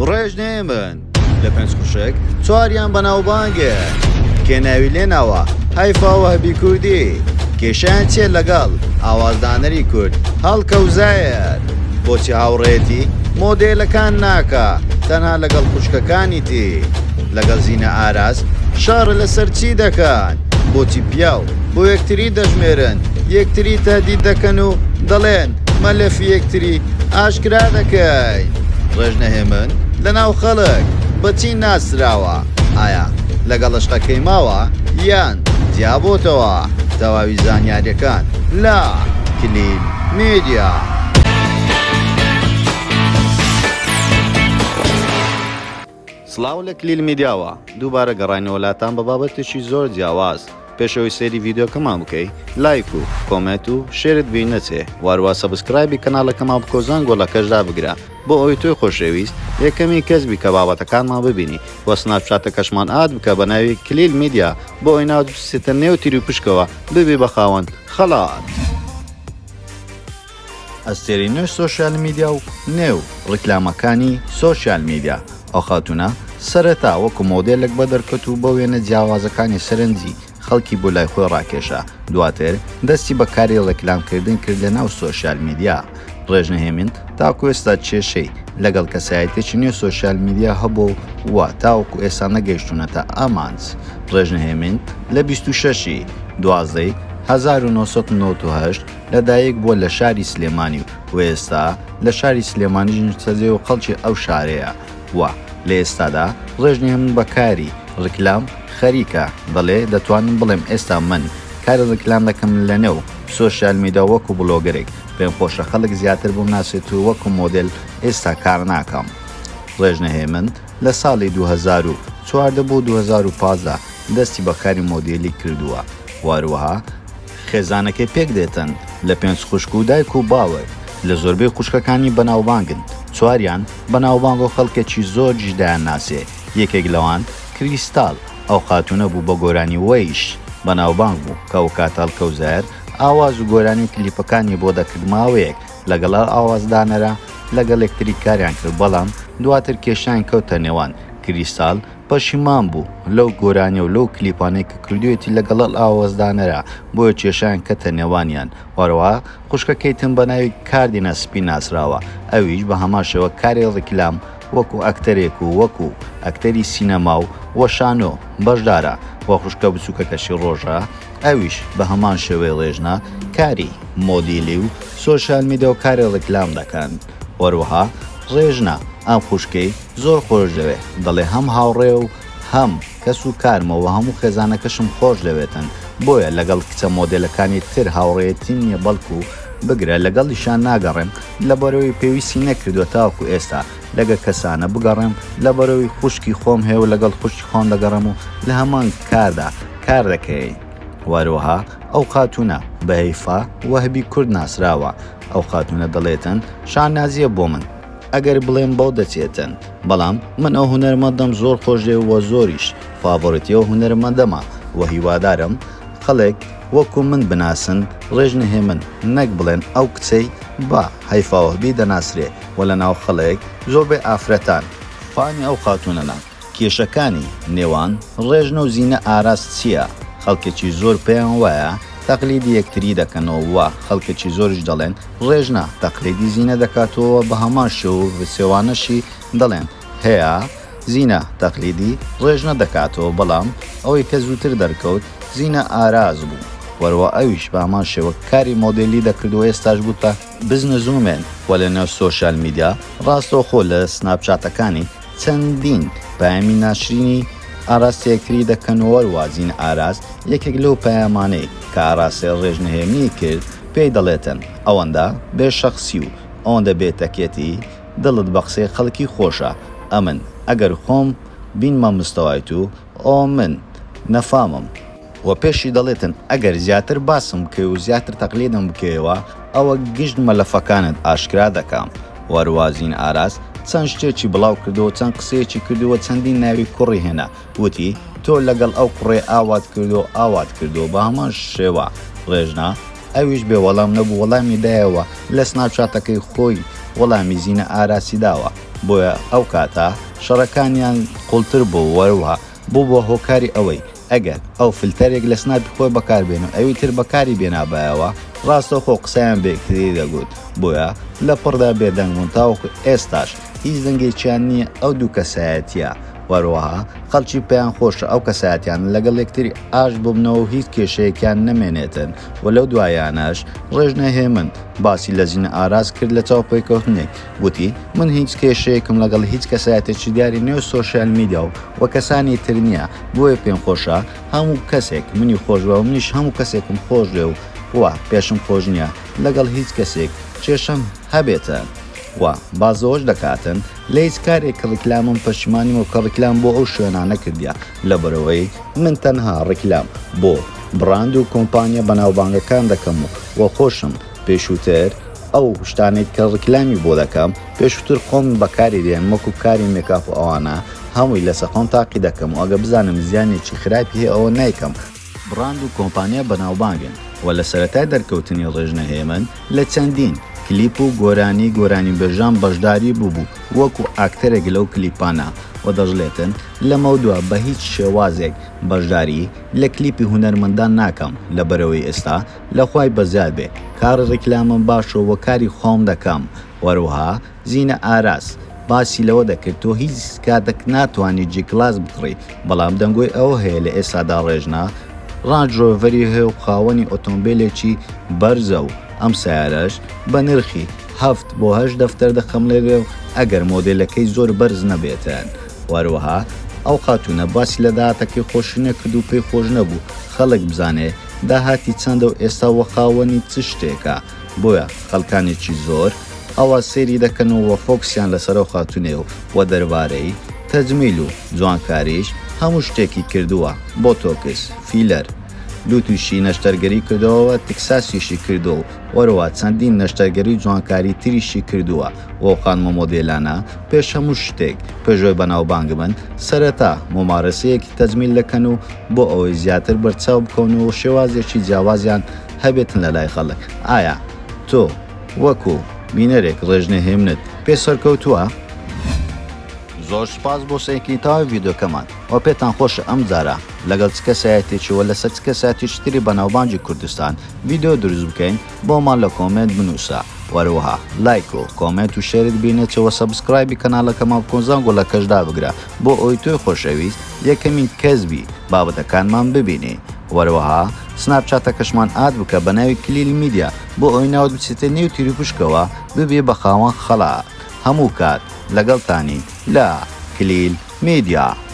ڕێژنێ من لە پێنج خوشک چواریان بەناوبانگێ کێناوی لێنەوە هەیفاوە هەبی کوردی کێشیان چێ لەگەڵ ئاوازدانەری کورد هەڵکەوزایر بۆچی هاوڕێتی مۆدێلەکان ناکە تەنها لەگەڵ خوشکەکانیتی لەگەڵ زینە ئاراس شارە لەسەر چی دەکەن بۆچی پیاو بۆ یەکتری دەژمێرن یەکتری تهدید دەکەن و دەڵێن مەلەفی یەکتری ئاشکرا دەکەین ڕێژنەهێ من لەناو خەڵک بەچی ناسراوە ئایا لەگەڵ عشقەکەی ماوە یان جیابۆتەوە تەواوی زانیاریەکان لە کلیل میدیا سڵاو لە کلیل میدیاوە دووبارە گەڕانی وڵاتان بە بابەتێکی زۆر جیاواز پێشەوەی سێری ڤیدیۆکەمان بکەی لایک و کۆمنت و شێرت بی نەچێ وارووا سەبسکرایبی کەناڵەکەمان بکە و زەنگۆڵەکەشدا بگرە بۆ ئەوەی تۆی خۆشەویست یەکەمی کەسبی کە بابەتەکانمان ببینی وە سناپچاتەکەشمان ئاد بکە بە ناوی کلیل میدیا بۆ ئەوی ناودوسێتە نێو تیری و پشکەوە ببێ بە خاوەن خەڵات ئەستێری نوێ سۆشیال میدیا و نێو ڕیکلامەکانی سۆشیال میدیا ئەو خاتونە سەرەتا وەکو مۆدێلێک بە دەرکەوت و بە وێنە جیاوازەکانی سەرنجی خەڵکی بۆ لای خۆی ڕاکێشە دواتر دەستی بە کاری ڕێکلامکردن کرد لە ناو سۆشیال میدیا ڕێژنەهێمن تاکو ئێستا کێشەی لەگەڵ کەسایەتێکی نوێ سۆشیال میدیا هەبوو و تاوەکو ئێستا نەگەیشتونەتە ئامانج ڕێژنەهێمن لە 26 دوازدەی 1998 لەدایک بووە لە شاری سلێمانی و ئێستا لە شاری سلێمانی سەزێ و خەڵکی ئەو شارەیە وە لە ئێستادا ڕێژنەهێمن بەکاری ڕیکلام خەریکە دەڵێ دەتوانم بڵێم ئێستا من کاری ڕیکلام دەکەم لە نێو سۆشیال میدیا وەکو بلۆگەرێک پێم خۆشە خەڵک زیاتر بم ناسێت و وەکو مۆدل ئێستا کار ناکەم ڕێژنەهێمن لە ساڵی 2014 بۆ 2015 دەستی بەکاری مۆدێلی کردووە واروەها خێزانەکەی پێک دێتن لە پێنج خوشک و دایک و باوەک لە زۆربەی خوشکەکانی بەناوبانگن چواریان بەناوبانگ و خەڵکێکی زۆر جیدایان ناسێ یەکێک لەوان کریستاڵ ئەو خاتونە بوو بە گۆرانی وەیش بەناوبانگ بوو کە ئەو کاتەڵ کەوزەر ئاواز و گۆرانی و کلیپەکانی بۆ دەکرد ماوەیەک لەگەڵا ئاوازدانەرە لەگەڵ یەکتری کاریان کرد بەڵام دواتر کێشیان کەوتە نێوان کریستاڵ پەشیمان بوو لەو گۆرانی و لەو کلیپانەی کە کردوێتی لەگەڵ ئاوازدانەرە بۆیە کێشیان کەتە نێوانیان وەڕەوە خوشکەکەی تم بە ناوی کاردینە سپی ناسراوە ئەویش بە هەمان شێوە کاری ڕیکلام وەکو ئەکتەرێک و وەکو ئەکتەری سینەما و وەشانۆ بەشدارە وە خوشکە بچووکەکەشی ڕۆژە ئەویش بە هەمان شێوەی ڕێژنە کاری مۆدیلی و سۆشیال میدیا و کاری ڕیکلام دەکەن وەروەها ڕێژنە ئەم خوشکەی زۆر خۆش دەوێت دەڵێ هەم هاوڕێ و هەم کەس و کارمەوە هەموو خێزانەکەشم خۆش دەوێتن بۆیە لەگەڵ کچە مۆدلەکانی تر هاوڕێتی نییە بەڵکو بگرە لەگەڵیشان ناگەڕێم لە بەرەوەی پێویستی نەکردووە تاوەکو ئێستا لەگە کەسانە بگەڕێم لە بەرەوەی خوشکی خۆم هەیە و لەگەڵ خوشکی خۆم دەگەڕم و لە هەمان کاردا کار دەکەی واروەها ئەو خاتونە بە هەیفا وەهبی کورد ناسراوە ئەو خاتونە دەڵێتن شانازیە بۆ من ئەگەر بڵێم بەو دەچێتن بەڵام من ئەو هونەرمەندەم زۆر خۆشێ وە زۆریش فاڤۆرەتی ئەو هونەرمەندەمە وە هیوادارم خەڵک وەکو من بناسن ڕێژنەهێ من نەک بڵێن ئەو کچەی بە هەیفاوەهبی دەناسرێ و لە ناو خەڵک زۆربەی ئافرەتان فانی ئەو خاتونەنە کێشەکانی نێوان ڕێژنە و زینە ئاراس چییە خەڵکێکی زۆر پێیان وایە تەقلیدی یەکتری دەکەنەوە وە خەڵکێکی زۆرش دەڵێن ڕێژنە تەقلیدی زینە دەکاتەوە بە هەمان شێو و سێوانەشی دەڵێن هەیە زینە تەقلیدی ڕێژنە دەکاتەوە بەڵام ئەوەی کە زووتر دەرکەوت زینە ئاراز بوو وەروە ئەویش بە هەمان شێوە کاری مۆدێلی دەکردەوە ئێستاش بووتە بزنە زوومێن وە لە نێو سۆشیال میدیا ڕاستەوخۆ لە سناپچاتەکانی چەندین پایامی ناشرینی ئاراستی یەکتری دەکەنەوە وازین ئاراست یەکێک لەو پەیامانەی کە ئاراستی ڕێژنەهێمنی کرد پێی دەڵێتن ئەوەندە بێ شەخسی و ئەوەندە بێتەکێتی دڵت بە قسەی خەڵکی خۆشە ئەمن ئەگەر خۆم بینمە مستەوایت و ئەو من نەفامم و پێشی دەڵێتن ئەگەر زیاتر باسم بکەی و زیاتر تەقلیدم بکەیەوە ئەوە گشت مەلەفەکانت ئاشکرا دەکەم وەروازین ئاراست چەند شتێکی بڵاو کردەوە چەند قسەیەکی کردووە چەندین ناوی کوڕی هێنا وتی تۆ لەگەڵ ئەو کوڕێ ئاوات کردو بە هەمان شێوە ڕێژنا ئەویش بێ وەڵام نەبوو وەڵامی دایەوە لە سناپچاتەکەی خۆی وەڵامی زینە ئاراسی داوە بۆیە ئەو کاتە شەڕەکانیان قوڵتر بوو وەروها بوو بۆ هۆکاری ئەوەی ئەگەر ئەو فلتەرێک لە سناپی خۆی بەکاربێن و ئەوی تر بەکاری بێنابایەوە ڕاستەخۆ قسەیان بێکتری دەگوت بۆیە لە پڕدا بێدەنگبوون تاوەکو ئێستاش هیچ دەنگێکیان نییە ئەو دوو کەسایەتیە وەروەها خەڵکی پێیان خۆشە ئەو کەسایەتیان لەگەڵ یەکتری ئاش ببنەوە و هیچ کێشەیەکیان نەمێنێتن و لەو دوایانەش ڕێژنەهێمن باسی لە زیینە ئاراز کرد لە چاوپێکەوتنێک وتی من هیچ کێشەیەکم لەگەڵ هیچ کەسایەتێکی دیاری نێو سۆشیال میدیا و کەسانی تر نییە بۆیە پێم خۆشە هەموو کەسێک منی خۆشەوە منیش هەموو کەسێکم خۆش لێ و پێشم خۆش نییە لەگەڵ هیچ کەسێک چێشم هەبێتە. و بازەوەش دەکاتن لە هیچ کارێک کە ڕیکلامم پەشیمانیم و کە ڕیکلام بۆ ئەو شوێنانە کردیا لەبەرەوەی من تەنها ڕیکلام بۆ بڕاند و کۆمپانیە بەناوبانگەکان دەکەم و خۆشم پێشووتر ئەو شتانێک کە ڕیکلامی بۆ دەکەم پێشووتر خۆم بەکاری دێن وەکو کاری مێکاپ و ئەوانە هەمووی لە سەخۆم تاقی دەکەم و ئەگە بزانم زیانێکی خراپی هەیە ئەوە نایکەم. بڕاند و کۆمپانیە بەناوبانگن و لە سەرەتای دەرکەوتنی ڕێژنەهێمن لە چەندین کلیپ و گۆرانی بەژان بەشداری بوو وەکو ئاکتەرێک لەو کلیپانە و دەژڵێتن لەمە دووە بە هیچ شێوازێک بەشداری لە کلیپی هونەرمەندان ناکەم لەبەرەوەی ئێستا لەخوای بەزیاد بێ کار ڕیکلامم باشە وە کاری خۆم دەکەم وەروها زیینە ئاراس باسی لەوە دەکرد تۆ هیچ کاتێک ناتوانانی جیکلاس بکڕی بەڵام دەنگۆی ئەوە هەیە لە ئێستادا ڕێژنا ڕانج ڕۆڤەری هەیە و خاوەنی ئۆتۆمبیلێکی بەرزە و ئەم سیارەش بە نرخی 7 بۆ 8 دەفتەر دەخەم لێرێ و ئەگەر مۆدلەکەی زۆر بەرز نەبێتن وەروەها ئەو خاتونە باسی لە داهاتەکەی خۆشی نەکرد و پێی خۆش نەبوو خەڵک بزانێ داهاتی چەندە و ئێستا وە خاوەنی چ شتێکە بۆیە خەڵکانێکی زۆر ئەوە سێری دەکەنەوە فۆکسیان لەسەر ئەو خاتونێ و دەربارەی تەجمیل و جوانکاریش هەموو شتێکی کردووە بۆ تۆکس فیلەر لوتوشی نەشتەرگەری کردەوە تکساسیشی کردو وەرەوە چەندین نەشتەرگەری جوانکاری تریشی کردووە و خانمە مۆدێلانە پێش هەموو شتێک پێشۆی بەناوبانگ بن سەرەتا ممارەسەیەکی تەجمیل دەکەن و بۆ ئەوەی زیاتر بەرچاو بکەون و شێوازێکی جیاوازیان هەبێتن لە لای خەڵک. ئایا تۆ وەکو بینەرێک ڕێژنەهێمنت پێ سەرکەوتووە؟ زۆر سپاس بۆ سەیەکی تاوای ڤیدۆکەمان و پێتان خۆشە ئەم جارە لەگەڵ چ کەسایەتێکی وە لەسەر چ کەسایەتێکی تری بەناوبانگی کوردستان ڤیدۆ دروست بکەین بۆمان لە کۆمنت بنووسە وەروەها لایک و کۆمنت و شێرت بینێتەوە سەبسکرایبی کەناڵەکەمان بکۆن و لە کەشدا بگرە بۆ ئەوی تۆی خۆشەویست یەکەمین کەسبی بابەتەکانمان ببینێ وەروەها سناپچاتەکەشمان ئاد بکە بە ناوی کلیل میدیا بۆ ئەوی ناوت بچێتە نێو تیریپشکەوە ببێ بە خاوەن خەڵات هەموو کات لەگەڵتانی لە کلیل میدیا.